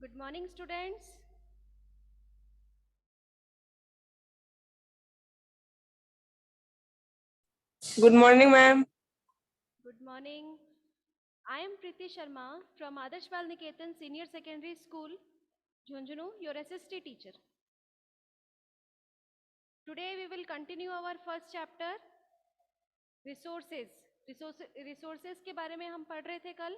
Good morning, students. Good morning, ma'am. Good morning. I am Preeti Sharma from Adarsh Bal Niketan Senior Secondary School, Jhunjhunu, your SST teacher. Today we will continue our first chapter, resources. Resources के बारे में हम पढ़ रहे थे कल.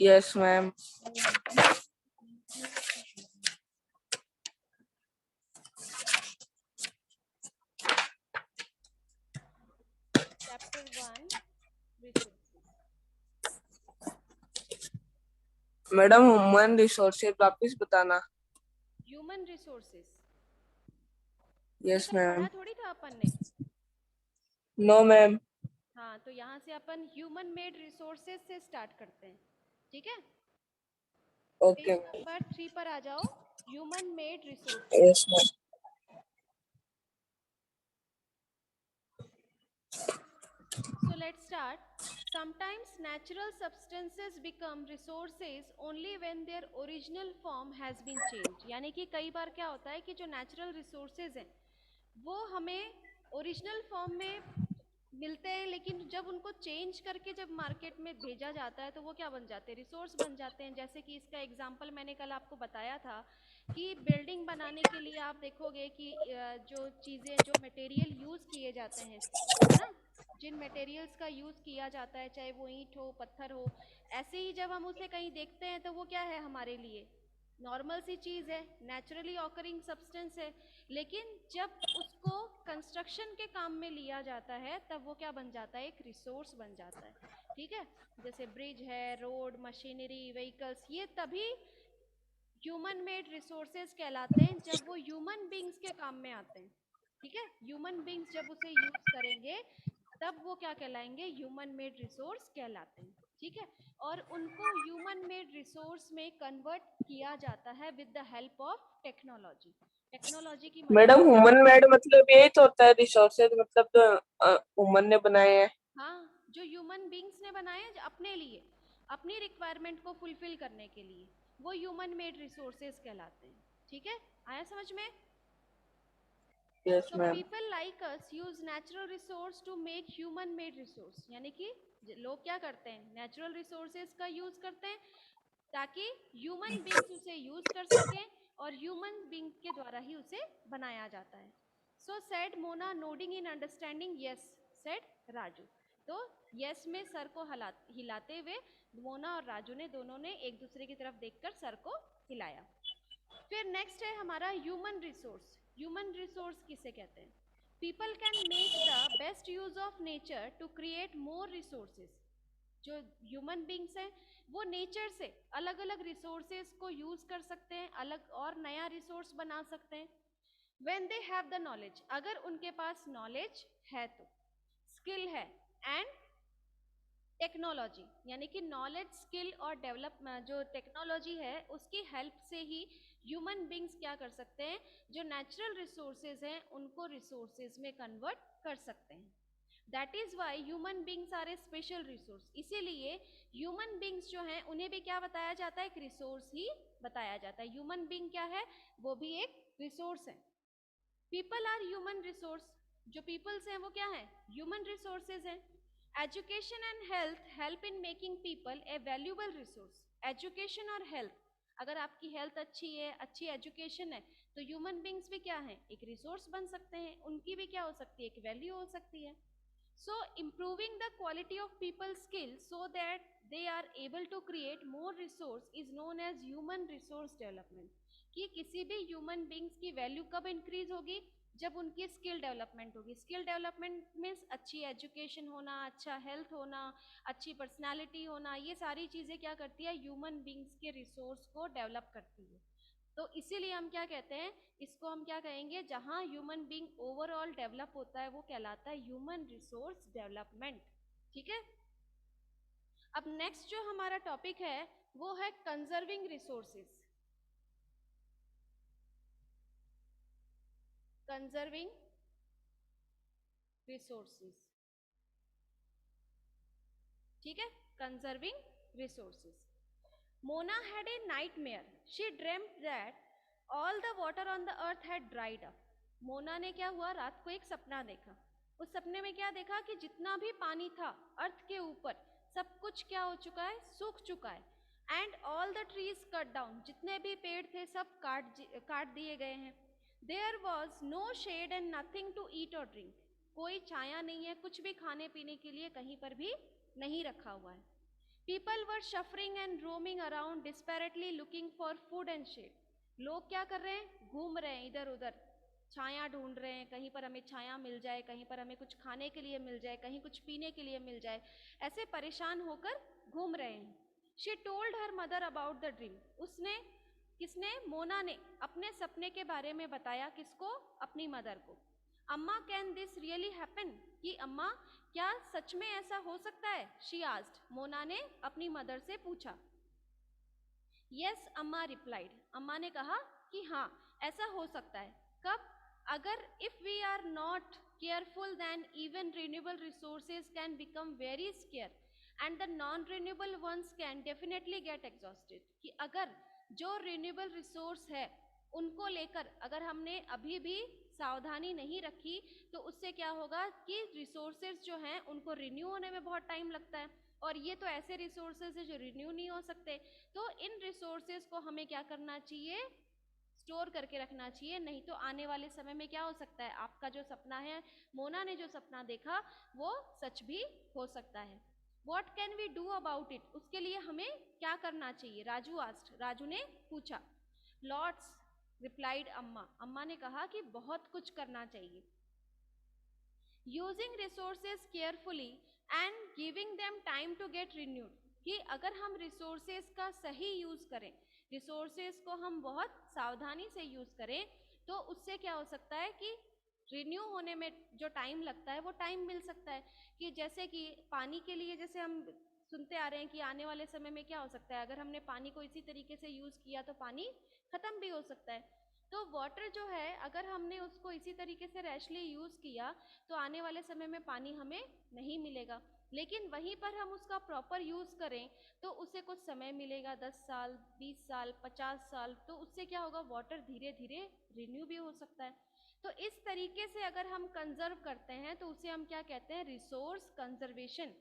Yes, ma'am. Chapter 1, resources. Madam human resources वापस बताना. Human resources. ये यस कल मैम. पढ़ा थोड़ी था अपन ने. No ma'am. हाँ, तो यहाँ से अपन ह्यूमन मेड रिसोर्सेज से स्टार्ट करते हैं. ठीक है. ओके. पेज नंबर 3 पर आ जाओ. Human made resources. Yes ma'am. So let's start. Sometimes natural substances become resources only when their original form has been changed. यानी कि कई बार क्या होता है कि जो natural resources हैं वो हमें original form में मिलते हैं, लेकिन जब उनको चेंज करके जब मार्केट में भेजा जाता है तो वो क्या बन जाते हैं, रिसोर्स बन जाते हैं. जैसे कि इसका एग्जांपल मैंने कल आपको बताया था कि बिल्डिंग बनाने के लिए आप देखोगे कि जो चीज़ें जो मटेरियल यूज़ किए जाते हैं, है ना, जिन मटेरियल्स का यूज़ किया जाता है, चाहे वो ईंट हो, पत्थर हो, ऐसे ही जब हम उसे कहीं देखते हैं तो वो क्या है, हमारे लिए नॉर्मल सी चीज़ है, नेचुरली ऑकरिंग सब्सटेंस है. लेकिन जब उसको कंस्ट्रक्शन के काम में लिया जाता है तब वो क्या बन जाता है, एक रिसोर्स बन जाता है. ठीक है. जैसे ब्रिज है, रोड, मशीनरी, व्हीकल्स, ये तभी ह्यूमन मेड रिसोर्सेज कहलाते हैं जब वो ह्यूमन बींग्स के काम में आते हैं. ठीक है. ह्यूमन बींग्स जब उसे यूज करेंगे तब वो क्या कहलाएंगे, ह्यूमन मेड रिसोर्स कहलाते हैं. ठीक है. और उनको ह्यूमन मेड रिसोर्स में कन्वर्ट किया जाता है with the help of technology. Technology की मदद. मैडम ह्यूमन मेड मतलब यही तो होता है रिसोर्सेज, मतलब जो ह्यूमन ने बनाए हैं. हाँ, जो ह्यूमन बींग्स ने बनाए अपने लिए, अपनी रिक्वायरमेंट को फुलफिल करने के लिए, वो ह्यूमन मेड रिसोर्सेज कहलाते हैं. ठीक है. आया समझ में. Yes So ma'am. people like us use natural resource to make human made resource. यानी कि लोग क्या करते हैं, नेचुरल रिसोर्सेज का यूज करते हैं ताकि ह्यूमन बींग्स उसे यूज कर सकें और ह्यूमन बींग के द्वारा ही उसे बनाया जाता है. So said Mona nodding in understanding yes, said Raju. तो यस में सर को हिलाते हुए मोना और राजू ने दोनों ने एक दूसरे की तरफ देखकर सर को हिलाया. फिर नेक्स्ट है हमारा ह्यूमन रिसोर्स. ह्यूमन रिसोर्स किसे कहते हैं, people can make the best use of nature to create more resources. जो ह्यूमन बींग्स हैं वो नेचर से अलग अलग रिसोर्सेज को यूज कर सकते हैं, अलग और नया रिसोर्स बना सकते हैं. When they have the knowledge, अगर उनके पास नॉलेज है तो, स्किल है, एंड टेक्नोलॉजी, यानी कि नॉलेज, स्किल और डेवलप, जो टेक्नोलॉजी है उसकी हेल्प से ही ह्यूमन बींग्स क्या कर सकते हैं, जो नेचुरल रिसोर्सेज हैं उनको रिसोर्सेज में कन्वर्ट कर सकते हैं. That is why human beings are a special resource. इसीलिए ह्यूमन बींग्स जो हैं उन्हें भी क्या बताया जाता है, एक रिसोर्स ही बताया जाता है. ह्यूमन बींग क्या है, वो भी एक रिसोर्स है. People are human resource. जो पीपल्स हैं वो क्या है, ह्यूमन रिसोर्सेज हैं. Education and health help in making people a valuable resource. Education और हेल्थ, अगर आपकी हेल्थ अच्छी है, अच्छी एजुकेशन है, तो ह्यूमन बींग्स भी क्या है, एक रिसोर्स बन सकते हैं, उनकी भी क्या हो सकती है, एक वैल्यू हो सकती है. So improving the quality of people's skills so that they are able to create more resource is known as human resource development. कि किसी भी ह्यूमन बींग्स की वैल्यू कब इंक्रीज होगी, जब उनकी स्किल डेवलपमेंट होगी. स्किल डेवलपमेंट मीन्स अच्छी एजुकेशन होना, अच्छा हेल्थ होना, अच्छी पर्सनालिटी होना, ये सारी चीज़ें क्या करती है, ह्यूमन बींग्स के रिसोर्स को डेवलप करती है. तो इसीलिए हम क्या कहते हैं, इसको हम क्या कहेंगे, जहां ह्यूमन बींग ओवरऑल डेवलप होता है वो कहलाता है ह्यूमन रिसोर्स डेवलपमेंट. ठीक है. अब नेक्स्ट जो हमारा टॉपिक है वो है कंजर्विंग रिसोर्सेज. Conserving resources. ठीक है, conserving resources. Mona had a nightmare, she dreamed that all the water on the earth had dried up. Mona ने क्या हुआ, रात को एक सपना देखा। उस सपने में क्या देखा कि जितना भी पानी था अर्थ के ऊपर, सब कुछ क्या हो चुका है, सूख चुका है। And all the trees cut down, जितने भी पेड़ थे सब काट दिए गए हैं। There was no shade and nothing to eat और ड्रिंक, कोई छाया नहीं है, कुछ भी खाने पीने के लिए कहीं पर भी नहीं रखा हुआ है। People were suffering and roaming around desperately looking for food and shade. लोग क्या कर रहे हैं, घूम रहे हैं इधर उधर, छाया ढूंढ रहे हैं, कहीं पर हमें छाया मिल जाए, कहीं पर हमें कुछ खाने के लिए मिल जाए, कहीं कुछ पीने के लिए मिल जाए, ऐसे परेशान होकर घूम रहे हैं। She told her mother about the dream. उसने, किसने, मोना ने अपने सपने के बारे में बताया, किसको, अपनी मदर को। अम्मा कैन दिस रियली हैपन, कि अम्मा क्या सच में ऐसा हो सकता है, शी आस्क्ड, मोना ने अपनी मदर से पूछा। यस अम्मा रिप्लाइड, अम्मा ने कहा कि हाँ ऐसा हो सकता है। कब, अगर if we are not careful then even renewable resources can become very scarce and the non renewable ones can definitely get exhausted, कि अगर जो रिन्यूएबल रिसोर्स है उनको लेकर अगर हमने अभी भी सावधानी नहीं रखी तो उससे क्या होगा कि रिसोर्सेज जो हैं उनको रिन्यू होने में बहुत टाइम लगता है, और ये तो ऐसे रिसोर्सेज है जो रिन्यू नहीं हो सकते। तो इन रिसोर्सेज को हमें क्या करना चाहिए, स्टोर करके रखना चाहिए, नहीं तो आने वाले समय में क्या हो सकता है, आपका जो सपना है, मोना ने जो सपना देखा वो सच भी हो सकता है। What can we do about it, उसके लिए हमें क्या करना चाहिए, राजू आस्क्ड, राजू ने पूछा। लॉट्स रिप्लाइड अम्मा, अम्मा ने कहा कि बहुत कुछ करना चाहिए। Using resources carefully and giving them time to get renewed, कि अगर हम रिसोर्सेज का सही यूज करें, रिसोर्सेज को हम बहुत सावधानी से यूज करें, तो उससे क्या हो सकता है कि रिन्यू होने में जो टाइम लगता है वो टाइम मिल सकता है। कि जैसे कि पानी के लिए, जैसे हम सुनते आ रहे हैं कि आने वाले समय में क्या हो सकता है, अगर हमने पानी को इसी तरीके से यूज किया तो पानी खत्म भी हो सकता है। तो वाटर जो है अगर हमने उसको इसी तरीके से रैशली यूज किया तो आने वाले समय में पानी हमें नहीं मिलेगा, लेकिन वहीं पर हम उसका प्रॉपर यूज करें तो उसे कुछ समय मिलेगा, 10 साल, 20 साल, 50 साल, तो उससे क्या होगा, वाटर धीरे धीरे रिन्यू भी हो सकता है। तो इस तरीके से अगर हम कंजर्व करते हैं तो उसे हम क्या कहते हैं, रिसोर्स कंजर्वेशन।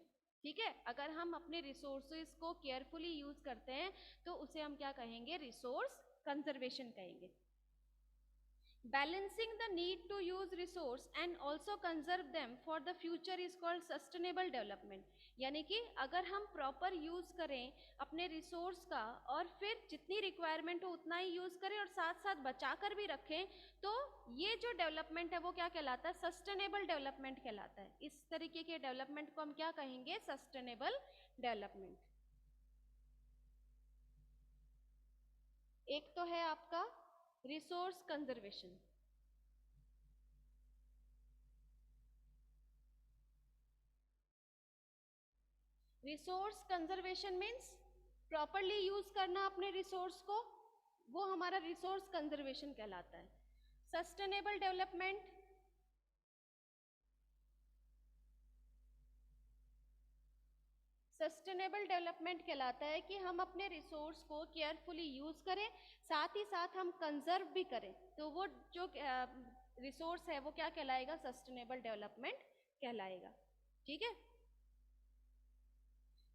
ठीक है, अगर हम अपने रिसोर्सेज को केयरफुली यूज करते हैं तो उसे हम क्या कहेंगे, रिसोर्स कंजर्वेशन कहेंगे। Balancing the need to use resource and also conserve them for the future is called sustainable development। यानी कि अगर हम प्रॉपर यूज करें अपने रिसोर्स का और फिर जितनी रिक्वायरमेंट हो उतना ही यूज करें और साथ साथ बचा कर भी रखें, तो ये जो डेवलपमेंट है वो क्या कहलाता है, सस्टेनेबल डेवलपमेंट कहलाता है। इस तरीके के डेवलपमेंट को हम क्या कहेंगे, सस्टेनेबल डेवलपमेंट। एक तो है आपका resource conservation. Resource conservation means properly use करना अपने रिसोर्स को, वो हमारा रिसोर्स कंजर्वेशन कहलाता है। सस्टेनेबल डेवलपमेंट, सस्टेनेबल डेवलपमेंट कहलाता है कि हम अपने रिसोर्स को केयरफुली यूज करें, साथ ही साथ हम कंजर्व भी करें, तो वो जो रिसोर्स है वो क्या कहलाएगा, सस्टेनेबल डेवलपमेंट कहलाएगा। ठीक है,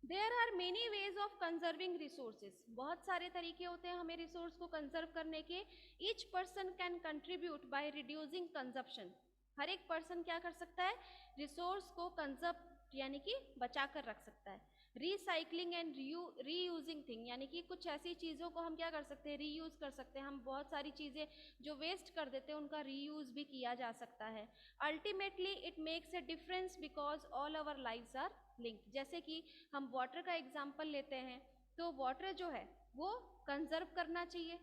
there are many ways of conserving resources, बहुत सारे तरीके होते हैं हमें रिसोर्स को कंजर्व करने के। Each person can contribute by reducing consumption, हर एक पर्सन क्या कर सकता है, रिसोर्स को कंजर्व यानी कि बचा कर रख सकता है। रिसाइकलिंग एंड रीयूजिंग थिंग, यानी कि कुछ ऐसी चीज़ों को हम क्या कर सकते हैं, रीयूज कर सकते हैं। हम बहुत सारी चीज़ें जो वेस्ट कर देते हैं उनका रीयूज भी किया जा सकता है। Ultimately it makes a difference because all our lives are linked. जैसे कि हम वाटर का एग्जाम्पल लेते हैं, तो वाटर जो है वो कंजर्व करना चाहिए,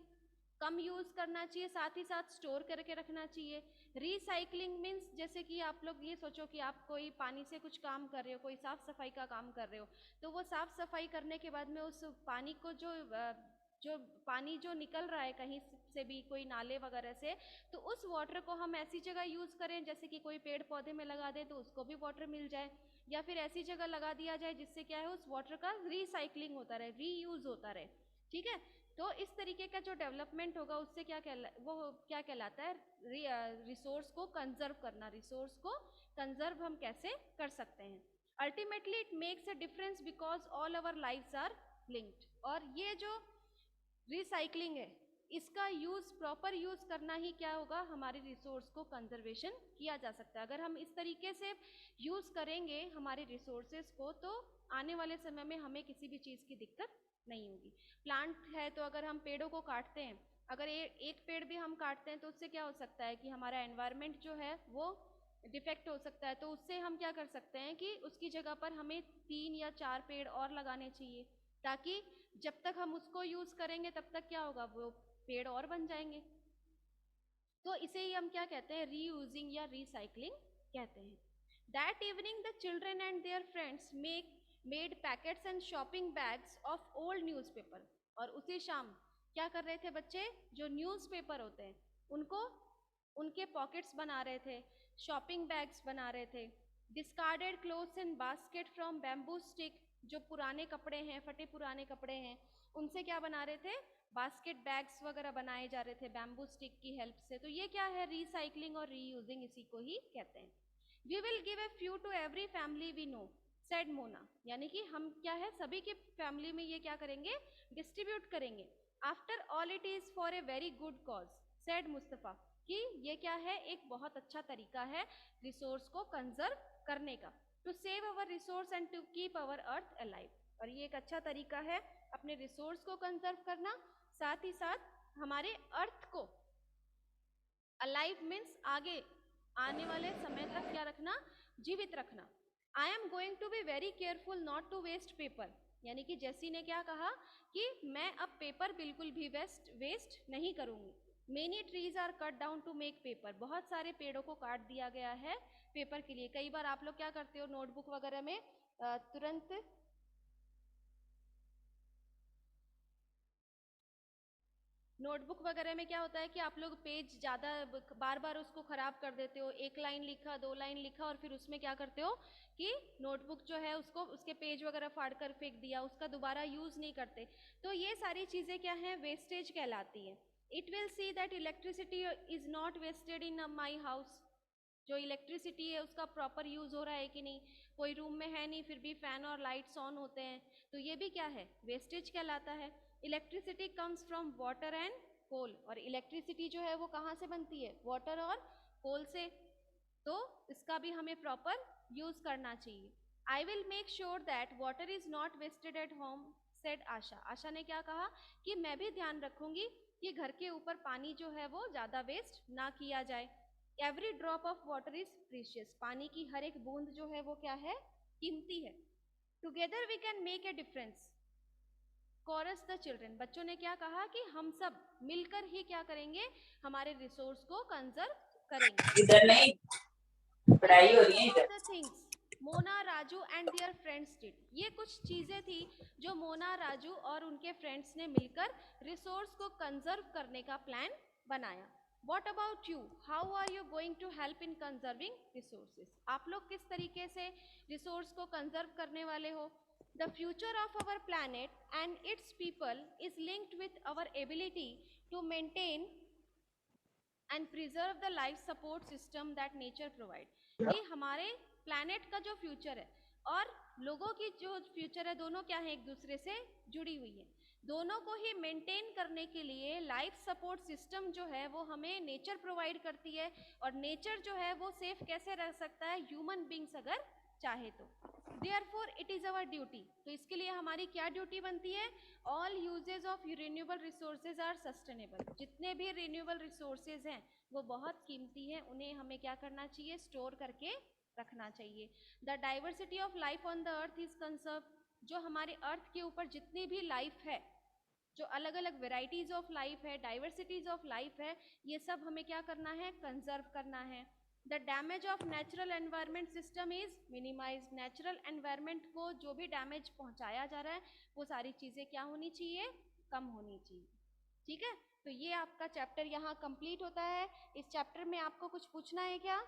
कम यूज करना चाहिए, साथ ही साथ स्टोर करके रखना चाहिए। रिसाइकलिंग मीन्स जैसे कि आप लोग ये सोचो कि आप कोई पानी से कुछ काम कर रहे हो, कोई साफ सफाई का काम कर रहे हो, तो वो साफ सफाई करने के बाद में उस पानी को जो पानी जो निकल रहा है कहीं से भी, कोई नाले वगैरह से, तो उस वाटर को हम ऐसी जगह यूज करें जैसे कि कोई पेड़ पौधे में लगा दें तो उसको भी वाटर मिल जाए। या फिर ऐसी जगह लगा दिया जाए जिससे क्या है उस वाटर का रिसाइकलिंग होता रहे, रीयूज होता रहे। ठीक है, तो इस तरीके का जो डेवलपमेंट होगा उससे वो क्या कहलाता है, रिसोर्स को कंजर्व करना। रिसोर्स को कंजर्व हम कैसे कर सकते हैं। Ultimately it makes a difference because all our lives are linked. और ये जो रिसाइकलिंग है इसका यूज, प्रॉपर यूज करना ही क्या होगा, हमारे रिसोर्स को कंजर्वेशन किया जा सकता है। अगर हम इस तरीके से यूज करेंगे हमारे रिसोर्सेज को तो आने वाले समय में हमें किसी भी चीज की दिक्कत नहीं होगी। प्लांट है तो अगर हम पेड़ों को काटते हैं, अगर एक पेड़ भी हम काटते हैं तो उससे क्या हो सकता है कि हमारा एनवायरनमेंट जो है वो डिफेक्ट हो सकता है। तो उससे हम क्या कर सकते हैं कि उसकी जगह पर हमें 3 या 4 पेड़ और लगाने चाहिए, ताकि जब तक हम उसको यूज करेंगे तब तक क्या होगा, वो पेड़ और बन जाएंगे। तो इसे ही हम क्या कहते हैं, रीयूजिंग या रिसाइकलिंग कहते हैं। That evening the children and their friends made packets and shopping bags of old newspaper. और उसी शाम क्या कर रहे थे बच्चे, जो न्यूज़पेपर होते हैं उनको उनके पॉकेट्स बना रहे थे, शॉपिंग बैग्स बना रहे थे। Discarded clothes in basket from bamboo stick, जो पुराने कपड़े हैं, फटे पुराने कपड़े हैं, उनसे क्या बना रहे थे, बास्केट बैग्स वगैरह बनाए जा रहे थे बैम्बू स्टिक की हेल्प से। तो ये क्या है, रिसाइकलिंग और रीयूजिंग, इसी को ही कहते हैं। We will give a few to every family we know, said Mona. यानी कि हम क्या है, सभी के फैमिली में ये क्या करेंगे, डिस्ट्रीब्यूट करेंगे। After all it is for a very good cause, said Mustafa. कि ये क्या है, एक बहुत अच्छा तरीका है रिसोर्स को कंजर्व करने का, to save our resource and to keep our earth alive. और ये एक अच्छा तरीका है अपने रिसोर्स को कंजर्व करना, साथ ही साथ हमारे अर्थ को अलाइव मीन्स आगे आने वाले समय तक क्या रखना, जीवित रखना। I am going to be very careful not to waste paper. यानी कि जैसी ने क्या कहा कि मैं अब पेपर बिल्कुल भी वेस्ट नहीं करूंगी। Many trees are cut down to make paper, बहुत सारे पेड़ों को काट दिया गया है पेपर के लिए। कई बार आप लोग क्या करते हो, नोटबुक वगैरह में तुरंत नोटबुक वगैरह में क्या होता है कि आप लोग पेज ज़्यादा बार बार उसको ख़राब कर देते हो, एक लाइन लिखा, 2 लाइन लिखा और फिर उसमें क्या करते हो कि नोटबुक जो है उसको, उसके पेज वगैरह फाड़ कर फेंक दिया, उसका दोबारा यूज़ नहीं करते। तो ये सारी चीज़ें क्या हैं, वेस्टेज कहलाती है। It will see that electricity is not wasted in my house. जो इलेक्ट्रिसिटी है उसका प्रॉपर यूज़ हो रहा है कि नहीं, कोई रूम में है नहीं फिर भी फैन और लाइट्स ऑन होते हैं, तो ये भी क्या है, वेस्टेज कहलाता है। Electricity comes from water and coal, और इलेक्ट्रिसिटी जो है वो कहाँ से बनती है, वाटर और कोल से। तो इसका भी हमें प्रॉपर यूज करना चाहिए। I will make sure that water is not wasted at home, said Asha. Asha ने क्या कहा कि मैं भी ध्यान रखूंगी कि घर के ऊपर पानी जो है वो ज्यादा वेस्ट ना किया जाए। Every drop of water is precious, पानी की हर एक बूंद जो है वो क्या है, कीमती है। Together we can make a difference, chorus the children. बच्चों ने क्या कहा कि हम सब मिलकर ही क्या करेंगे, हमारे रिसोर्स को कंजर्व करेंगे। इधर नहीं पढ़ाई हो रही है इधर। The things Mona, Raju and their friends did, ये कुछ चीजें थी जो मोना, राजू और उनके फ्रेंड्स ने मिलकर रिसोर्स को कंजर्व करने का प्लान बनाया। What about you, how are you going to help in conserving resources, आप लोग किस तरीके से रिसोर्स को कंजर्व करने वाले हो। The future of our planet and its people is linked with our ability to maintain and preserve the life support system that nature provide. कि हमारे प्लैनेट का जो फ्यूचर है और लोगों की जो फ्यूचर है, दोनों क्या है, एक दूसरे से जुड़ी हुई है। दोनों को ही मेंटेन करने के लिए लाइफ सपोर्ट सिस्टम जो है वो हमें नेचर प्रोवाइड करती है। और नेचर जो है वो सेफ कैसे रह सकता है, ह्यूमन बींग्स अगर चाहे तो। Therefore it is our duty, तो इसके लिए हमारी क्या ड्यूटी बनती है, all uses of renewable resources are sustainable. जितने भी रिन्यूएबल रिसोर्सेज हैं वो बहुत कीमती हैं, उन्हें हमें क्या करना चाहिए, स्टोर करके रखना चाहिए। The diversity of life on the earth is conserve, जो हमारे अर्थ के ऊपर जितनी भी लाइफ है, जो अलग अलग वेराइटीज ऑफ लाइफ है, डाइवर्सिटीज ऑफ लाइफ है, ये सब हमें क्या करना है, कंजर्व करना है। The damage of natural environment system is minimize, natural environment को जो भी डैमेज पहुंचाया जा रहा है वो सारी चीजें क्या होनी चाहिए, कम होनी चाहिए। ठीक है, तो ये आपका चैप्टर यहाँ कंप्लीट होता है। इस चैप्टर में आपको कुछ पूछना है क्या?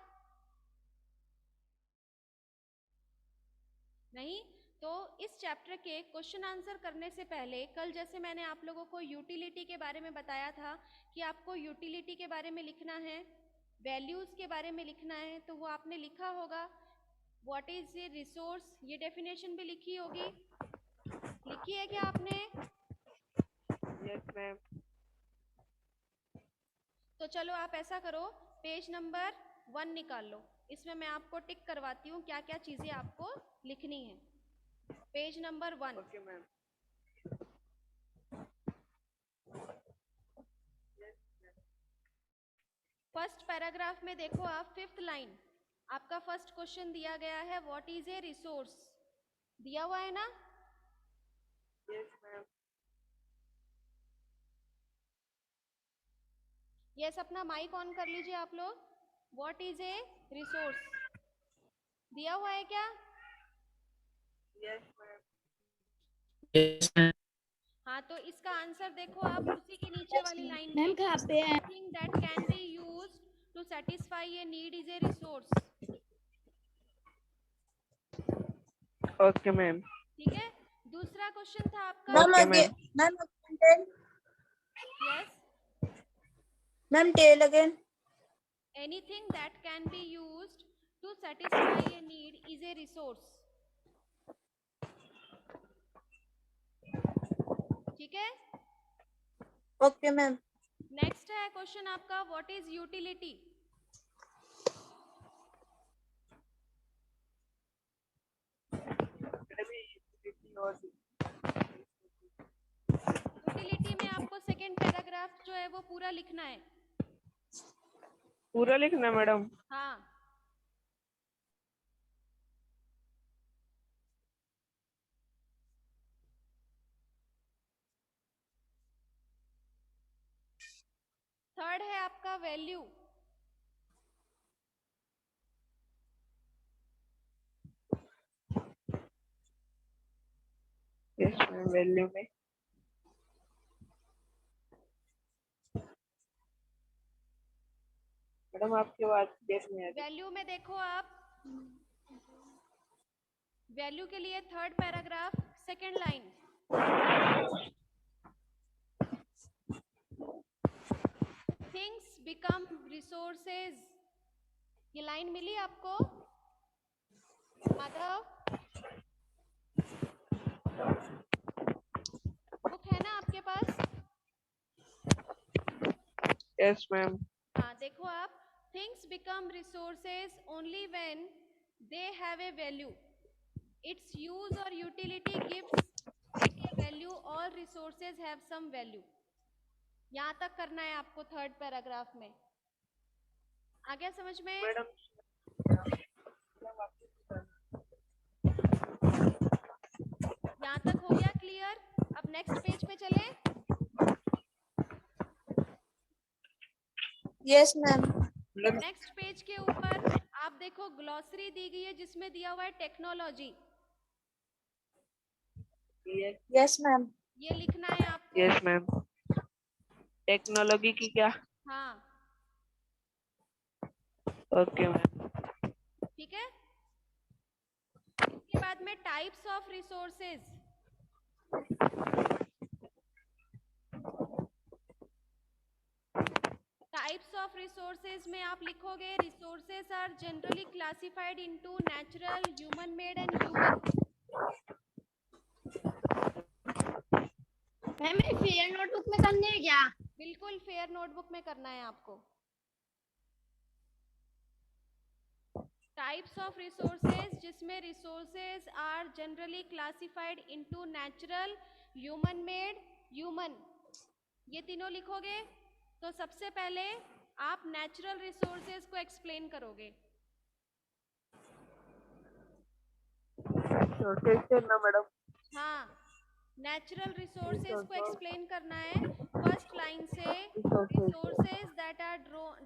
नहीं। तो इस चैप्टर के क्वेश्चन आंसर करने से पहले कल जैसे मैंने आप लोगों को यूटिलिटी के बारे में बताया था कि आपको यूटिलिटी के बारे में लिखना है, वैल्यूज के बारे में लिखना है, तो वो आपने लिखा होगा। व्हाट इज ए रिसोर्स, ये डेफिनेशन भी लिखी होगी, लिखी है क्या आपने? Yes ma'am. तो चलो आप ऐसा करो, पेज नंबर 1 निकाल लो, इसमें मैं आपको टिक करवाती हूँ क्या क्या चीजें आपको लिखनी है। Page number 1। Okay ma'am. First paragraph में देखो आप, 5th लाइन, आपका फर्स्ट क्वेश्चन दिया गया है, व्हाट इज ए रिसोर्स, दिया हुआ है ना? Yes ma'am. यस, अपना माइक ऑन कर लीजिए आप लोग। व्हाट इज ए रिसोर्स दिया हुआ है क्या? Yes ma'am. Yes ma'am. हाँ, तो इसका आंसर देखो आप उसी के नीचे वाली लाइन मैम में, कहाँ पे है? Anything that can be used to satisfy a need is a resource. Okay ma'am. ठीक है। दूसरा क्वेश्चन था आपका, ma'am okay again, ma'am. Ma'am yes, ma'am tell again. Anything that can be used to satisfy a need is a resource. ठीक है। Okay ma'am. Next है question आपका, what is utility. Utility में आपको सेकेंड पैराग्राफ जो है वो पूरा लिखना है। पूरा लिखना मैडम? हाँ, थर्ड है आपका वैल्यू। Yes ma'am. वैल्यू में मैडम आपकी आवाज क्लियर नहीं आ रही। वैल्यू में देखो आप, वैल्यू के लिए third paragraph second line, things become resources, ये लाइन मिली आपको माधव? बुक है ना आपके पास? Yes ma'am. हाँ, देखो आप, things become resources only when they have a value, its use और utility gives it a value, all resources have some value. यहाँ तक करना है आपको थर्ड पैराग्राफ में। आ गया समझ में? मैडम यहाँ तक हो गया क्लियर? अब नेक्स्ट पेज पे चले। Yes ma'am. नेक्स्ट पेज के ऊपर आप देखो ग्लॉसरी दी गई है जिसमें दिया हुआ है टेक्नोलॉजी, यस मैम। ये लिखना है आपको। Yes ma'am. टेक्नोलॉजी की क्या? हाँ, ओके मैम। ठीक है। इसके बाद में types of resources, types of resources में आप लिखोगे, resources are generally classified into natural, human made and human. Ma'am fair notebook में करने है क्या? बिल्कुल फेयर नोटबुक में करना है आपको। टाइप्स ऑफ रिसोर्सेज जिसमें resources are generally classified into natural, human made, human, ये तीनों लिखोगे। तो सबसे पहले आप नेचुरल रिसोर्सेज को एक्सप्लेन करोगे। कैसे ना मैडम? हाँ, नेचुरल रिसोर्सेज को एक्सप्लेन करना है फर्स्ट लाइन से। Resources that are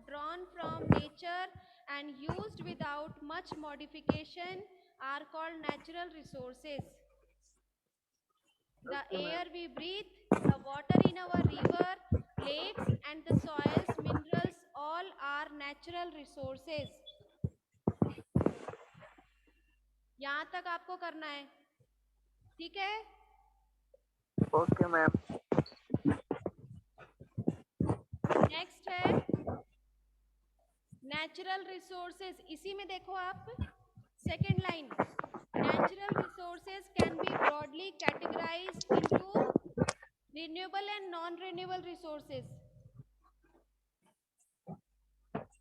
drawn from nature and used without much modification are called natural resources. The air we breathe, the water in our river, lakes and the soils, minerals, all are natural resources. यहाँ तक आपको करना है, ठीक है। Okay ma'am. Next है natural resources. इसी में देखो आप second line, natural resources can be broadly categorised into renewable and non renewable resources.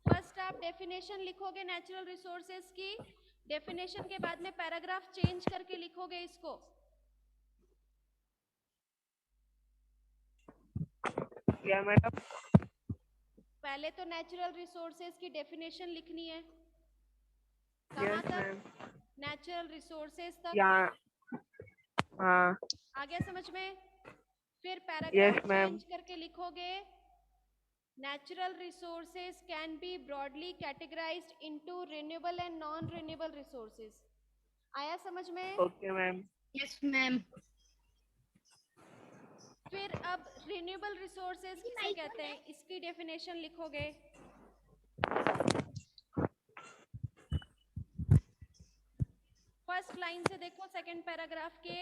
First आप डेफिनेशन लिखोगे नेचुरल रिसोर्सेज की, डेफिनेशन के बाद में पैराग्राफ चेंज करके लिखोगे इसको। क्या मैडम? पहले तो नेचुरल रिसोर्सेज की डेफिनेशन लिखनी है, कहाँ यस तक? मैम। नेचुरल रिसोर्सेज तक। यहाँ। हाँ। आ गया समझ में? फिर यस पैराग्राफ मैम। चेंज करके लिखोगे natural resources can be broadly categorised into renewable and non renewable resources. आया समझ में? Okay ma'am. Yes ma'am. फिर अब रिन्यूएबल रिसोर्सेज किसे कहते हैं इसकी डेफिनेशन लिखोगे। फर्स्ट लाइन से देखो सेकंड पैराग्राफ के,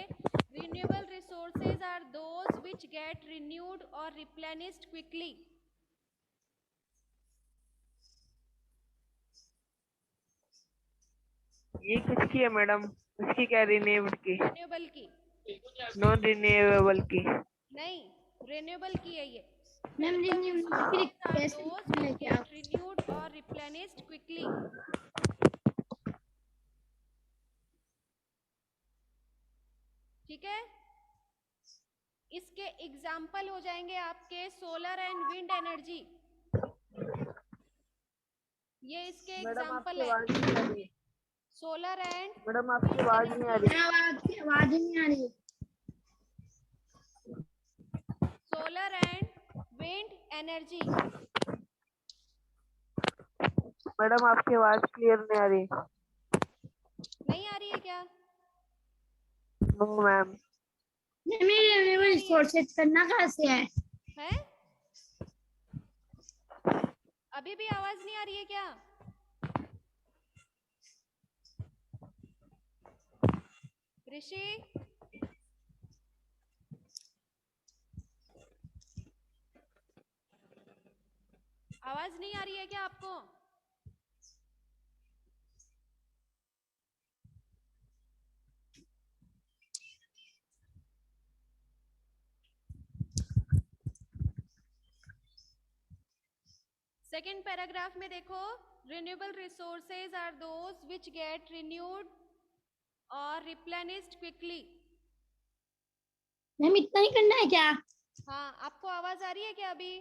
renewable resources are those which get renewed or replenished quickly. ये किसकी है मैडम? इसकी क्या? रिन्यूएबल की? रिन्यूएबल की नॉन रिन्यूएबल की? नहीं, रिन्यूएबल की है ये। मैम Renewable resources are कैसे those लिखना है which क्या? get renewed or replenished quickly. ठीक है, इसके एग्जाम्पल हो जाएंगे आपके सोलर एंड विंड एनर्जी। ये इसके मैडम एग्जाम्पल आपकी है, आवाज नहीं आ रही। सोलर एंड मैडम आपकी आवाज नहीं आ रही। आवाज ही नहीं आ रही। Solar and wind energy. Madam आपकी आवाज क्लियर नहीं आ रही। नहीं आ रही है क्या? No ma'am. मेरे रिसोर्सेज करना कहाँ से है? है अभी भी आवाज नहीं आ रही है क्या? ऋषि, आवाज नहीं आ रही है क्या आपको? सेकेंड पैराग्राफ में देखो, renewable resources are those which get renewed or replenished quickly. Ma'am इतना ही करना है क्या? हाँ, आपको आवाज आ रही है क्या अभी?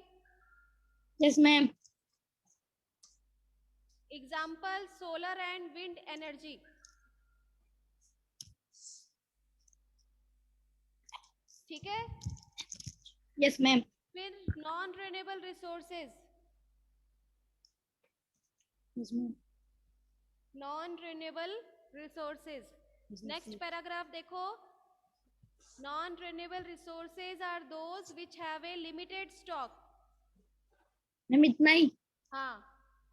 Yes ma'am. Example solar and wind energy. ठीक है, यस मैम। फिर non renewable resources, yes ma'am. Non renewable resources. Next paragraph देखो, non renewable resources are those which have a limited stock. Ma'am इतना ही। हाँ,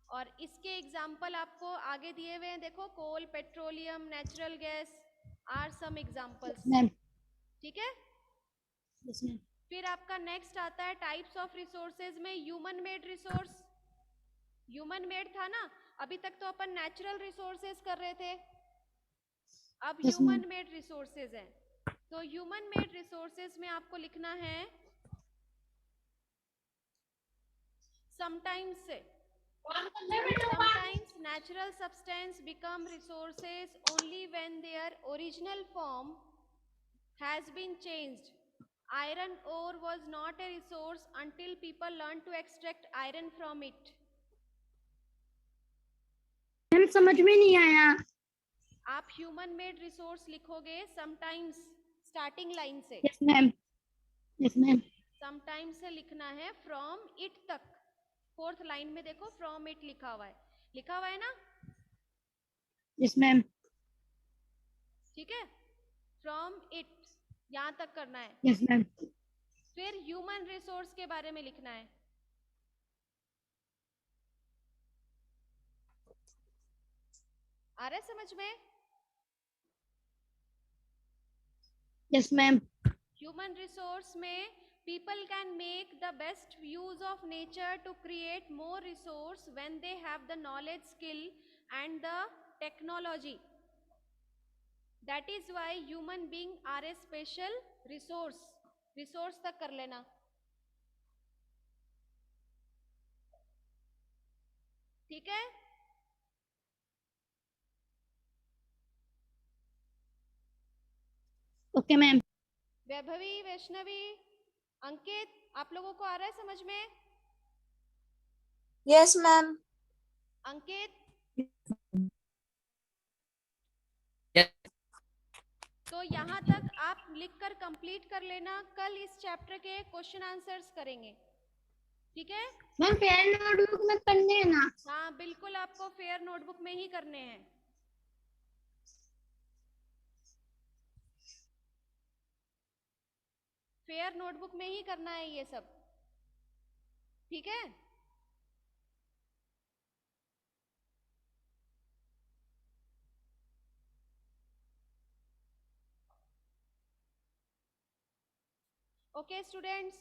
और इसके एग्जाम्पल आपको आगे दिए हुए हैं, देखो coal, petroleum, natural gas are some examples. Ma'am. ठीक है, यस मैम। फिर आपका नेक्स्ट आता है टाइप्स ऑफ रिसोर्सेज में human made resource. Human made था ना, अभी तक तो अपन नेचुरल रिसोर्सेज कर रहे थे, अब Yes, ma'am. Human made resources है। तो ह्यूमन मेड रिसोर्सेज में आपको लिखना है समटाइम्स से, sometimes natural substance become resources only when their original form has been changed. Iron ore was not a resource until people learned to extract iron from it. Ma'am समझ में नहीं आया। आप ह्यूमन मेड रिसोर्स लिखोगे sometimes starting line से। Yes ma'am. Yes ma'am. Sometimes से लिखना है फ्रॉम इट तक। फोर्थ लाइन में देखो फ्रॉम इट लिखा हुआ है, लिखा हुआ है ना? Yes ma'am. ठीक है, फ्रॉम इट यहां तक करना है। Yes ma'am. फिर ह्यूमन रिसोर्स के बारे में लिखना है। आ रहा है समझ में? Yes ma'am. ह्यूमन रिसोर्स में people can make the best use of nature to create more resource when they have the knowledge, skill and the technology. That is why human being are a special resource. resource तक कर लेना. ठीक है. Okay ma'am. Vaibhavi, Vaishnavi, Ankit, आप लोगों को आ रहा है समझ में? Yes ma'am. अंकित, Yes. तो यहाँ तक आप लिखकर कंप्लीट कर लेना. कल इस चैप्टर के क्वेश्चन आंसर्स करेंगे. ठीक है. मैम फेयर नोटबुक में करने हैं ना? हाँ बिल्कुल, आपको फेयर नोटबुक में ही करने हैं. फेयर नोटबुक में ही करना है ये सब. ठीक है. Okay students,